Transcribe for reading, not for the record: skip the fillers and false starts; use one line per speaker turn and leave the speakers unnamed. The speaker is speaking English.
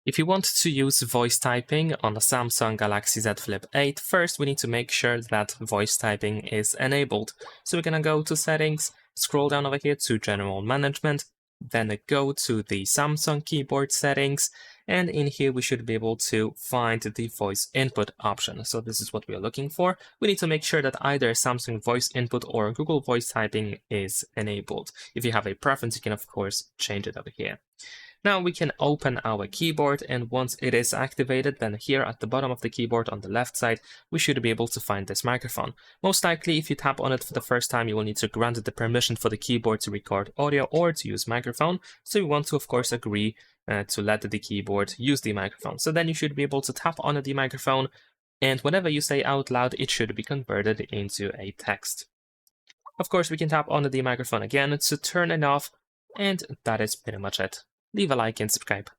If you want to use voice typing on the Samsung Galaxy Z Flip 8, first we need to make sure that voice typing is enabled. So we're going to go to Settings, scroll down over here to General Management, then go to the Samsung keyboard settings, and in here we should be able to find the voice input option. So this is what we are looking for. We need to make sure that either Samsung voice input or Google voice typing is enabled. If you have a preference, you can of course change it over here. Now we can open our keyboard, and once it is activated, then here at the bottom of the keyboard on the left side, we should be able to find this microphone. Most likely, if you tap on it for the first time, you will need to grant it the permission for the keyboard to record audio or to use microphone. So you want to, of course, agree to let the keyboard use the microphone. So then you should be able to tap on the microphone, and whenever you say out loud, it should be converted into a text. Of course, we can tap on the microphone again to turn it off, and that is pretty much it. Leave a like and subscribe.